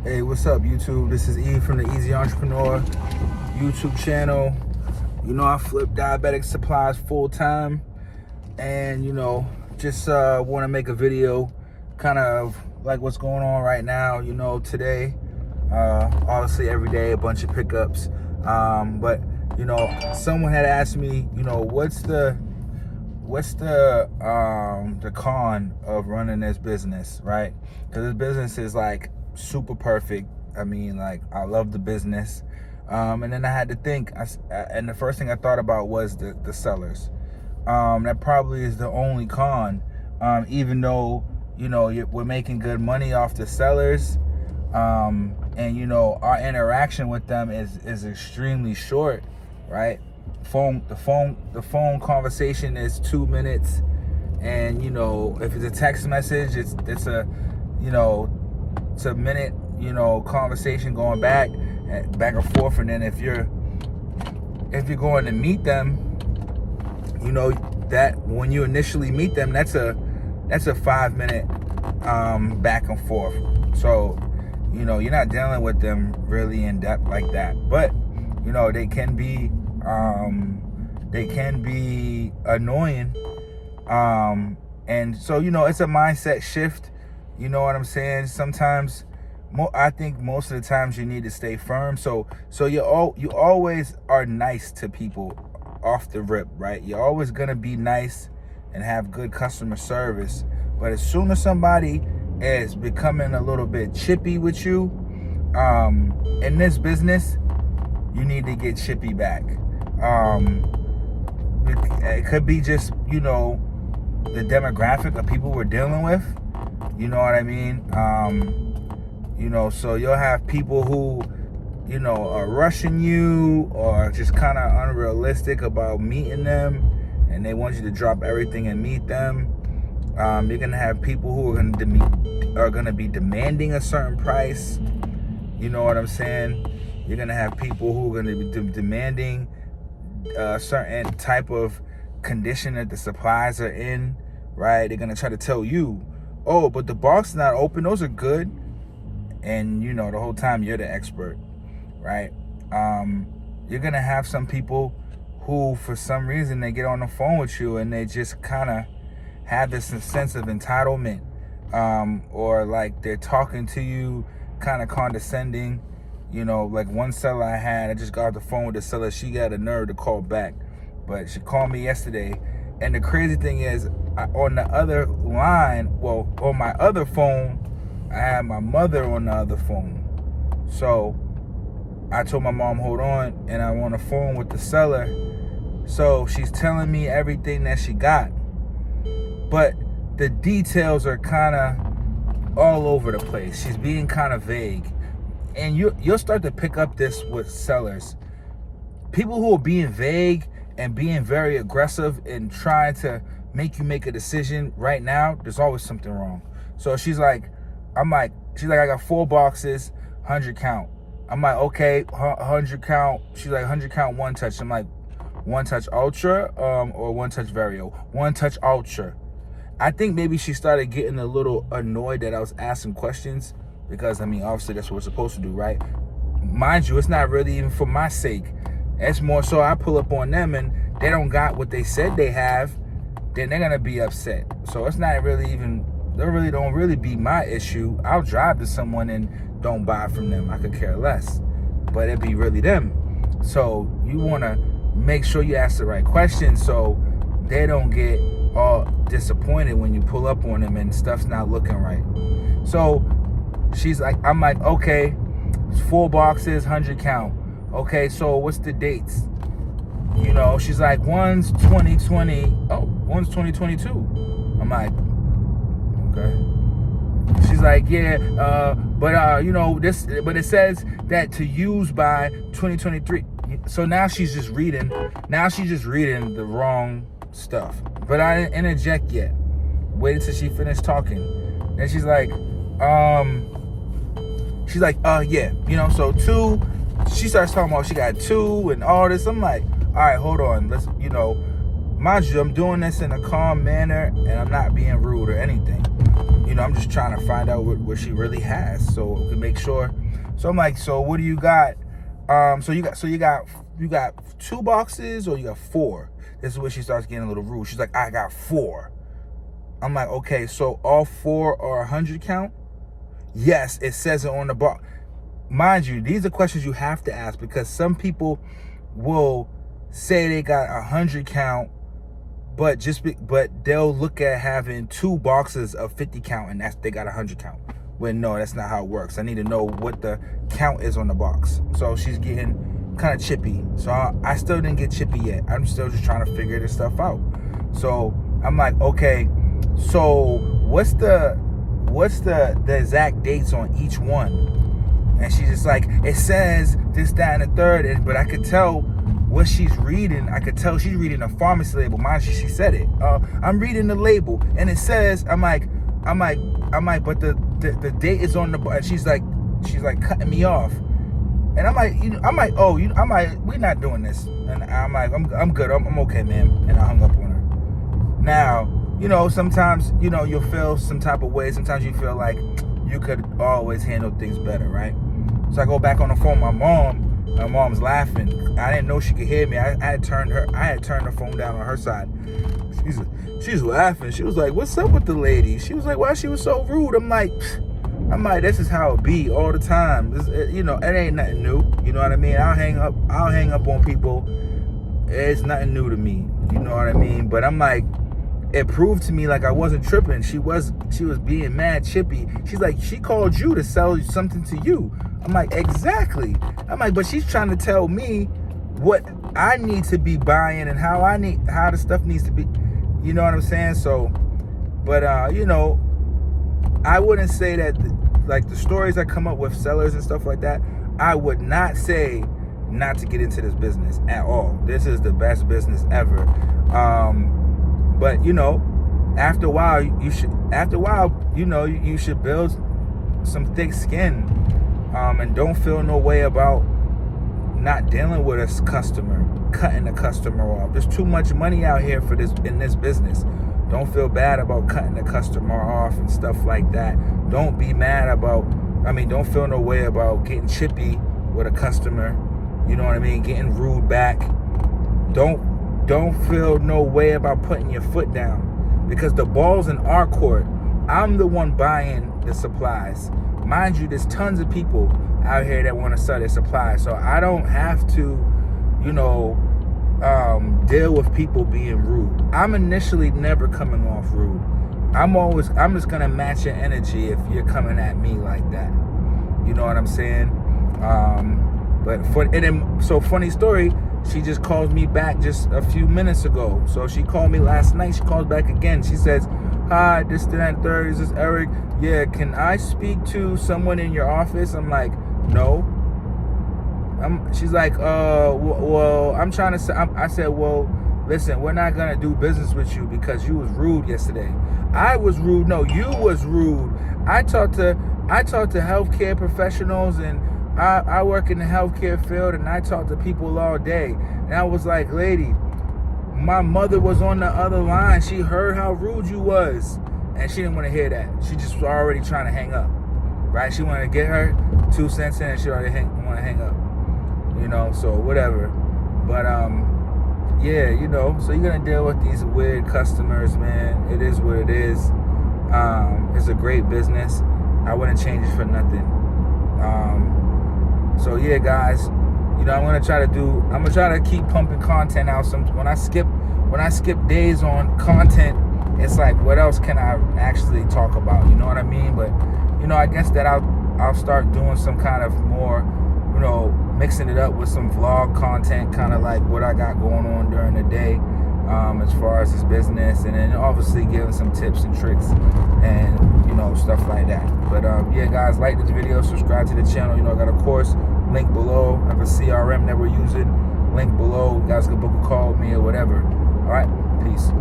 Hey, what's up, YouTube? This is E from the Easy Entrepreneur YouTube channel. You know, I flip diabetic supplies full time, and just want to make a video kind of like what's going on right now. Today, obviously every day a bunch of pickups, but someone had asked me, what's the con of running this business, right? Because this business is like super perfect. I mean, like, I love the business. And then I had to think, and the first thing I thought about was the sellers. That probably is the only con, even though, we're making good money off the sellers. And, our interaction with them is extremely short, right? The phone conversation is 2 minutes, and if it's a text message, it's a minute conversation going back and forth. And then if you're going to meet them, that when you initially meet them, that's a 5 minute back and forth. So you're not dealing with them really in depth like that, but they can be annoying, and so it's a mindset shift. You know what I'm saying? Sometimes, I think most of the times you need to stay firm. So you always are nice to people off the rip, right? You're always gonna be nice and have good customer service. But as soon as somebody is becoming a little bit chippy with you, in this business, you need to get chippy back. It could be just, the demographic of people we're dealing with. You know what I mean? So you'll have people who, are rushing you or just kind of unrealistic about meeting them, and they want you to drop everything and meet them. You're gonna have people who are gonna be demanding a certain price. You know what I'm saying? You're gonna have people who are gonna be demanding a certain type of condition that the supplies are in, right? They're gonna try to tell you, oh, but the box is not open, those are good. And the whole time you're the expert, right? You're gonna have some people who, for some reason, they get on the phone with you and they just kind of have this sense of entitlement, or like they're talking to you kind of condescending. Like one seller I just got off the phone with the seller. She got a nerve to call back, but she called me yesterday. And the crazy thing is, on the other line, on my other phone, I had my mother on the other phone. So I told my mom, hold on, and I'm on the phone with the seller. So she's telling me everything that she got, but the details are kind of all over the place. She's being kind of vague. And you'll start to pick up this with sellers. People who are being vague and being very aggressive and trying to make you make a decision right now, there's always something wrong. So she's like, I got 4 boxes, 100 count. I'm like, okay, 100 count. She's like, 100 count, 1 touch. I'm like, 1 touch ultra, or 1 touch vario? 1 touch ultra. I think maybe she started getting a little annoyed that I was asking questions, because obviously that's what we're supposed to do, right? Mind you, it's not really even for my sake. It's more so I pull up on them and they don't got what they said they have, then they're gonna be upset. So it's not really even, they really don't really be my issue. I'll drive to someone and don't buy from them. I could care less, but it'd be really them. So you wanna make sure you ask the right questions so they don't get all disappointed when you pull up on them and stuff's not looking right. So I'm like, okay, it's 4 boxes, 100 count. Okay, so what's the dates? She's like, one's 2020. Oh, one's 2022. I'm like, okay. She's like, yeah, but it says that to use by 2023. So now she's just reading the wrong stuff. But I didn't interject yet. Wait until she finished talking. And she's like, yeah, so 2, she starts talking about she got 2 and all this. I'm like, all right, hold on. Let's, mind you, I'm doing this in a calm manner and I'm not being rude or anything. I'm just trying to find out what she really has, so we can make sure. So I'm like, so what do you got? So you got 2 boxes, or you got 4? This is where she starts getting a little rude. She's like, I got 4. I'm like, okay, so all 4 are 100 count? Yes, it says it on the box. Mind you, these are questions you have to ask, because some people will say they got 100 count, but they'll look at having 2 boxes of 50 count, and they got 100 count. When no, that's not how it works. I need to know what the count is on the box. So she's getting kind of chippy. So I still didn't get chippy yet. I'm still just trying to figure this stuff out. So I'm like, okay, so what's the exact dates on each one? And she's just like, it says this, that, and the third. But I could tell what she's reading. I could tell she's reading a pharmacy label. Mind you, she said it. I'm reading the label, and it says, I'm like, but the date is on the. And she's like cutting me off. And I'm like, we're not doing this. And I'm like, I'm good. I'm okay, man. And I hung up on her. Now, sometimes, you'll feel some type of way. Sometimes you feel like you could always handle things better, right? So I go back on the phone. My mom's laughing. I didn't know she could hear me. I had turned the phone down on her side. She's laughing. She was like, "What's up with the lady?" She was like, "Why she was so rude?" I'm like, this is how it be all the time. It ain't nothing new. You know what I mean? I'll hang up on people. It's nothing new to me. You know what I mean? But I'm like, it proved to me like I wasn't tripping. She was being mad chippy. She's like, she called you to sell something to you. I'm like, exactly. I'm like, but she's trying to tell me what I need to be buying and how the stuff needs to be. You know what I'm saying? So, but I wouldn't say that like the stories that come up with sellers and stuff like that, I would not say not to get into this business at all. This is the best business ever. But after a while, you should build some thick skin, and don't feel no way about not dealing with a customer, cutting a customer off. There's too much money out here in this business. Don't feel bad about cutting the customer off and stuff like that. Don't feel no way about getting chippy with a customer. You know what I mean? Getting rude back. Don't feel no way about putting your foot down, because the ball's in our court. I'm the one buying the supplies. Mind you, there's tons of people out here that want to sell their supplies. So I don't have to, deal with people being rude. I'm initially never coming off rude. I'm just gonna match your energy if you're coming at me like that. You know what I'm saying? Funny story, she just called me back just a few minutes ago. So she called me last night. She calls back again. She says, "Hi, this, that, and third. Is this Eric? Yeah, can I speak to someone in your office?" I'm like, "No." She's like, well, I'm trying to say. I said, "Well, listen, we're not gonna do business with you because you was rude yesterday." I was rude. No, you was rude. I talk to healthcare professionals, and I work in the healthcare field, and I talk to people all day. And I was like, "Lady, my mother was on the other line. She heard how rude you was, and she didn't want to hear that. She just was already trying to hang up, right? She wanted to get her 2 cents in, and she already want to hang up, So whatever. But yeah, so you're gonna deal with these weird customers, man. It is what it is. It's a great business. I wouldn't change it for nothing. So yeah, guys, I'm gonna try to keep pumping content out. When I skip days on content, it's like, what else can I actually talk about? You know what I mean? But I guess that I'll start doing some kind of more, mixing it up with some vlog content, kind of like what I got going on during the day, as far as this business, and then obviously giving some tips and tricks and stuff like that. But yeah, guys, like this video, subscribe to the channel. I got a course link below. I have a CRM that we're using, link below. You guys can book a call with me or whatever. All right, peace.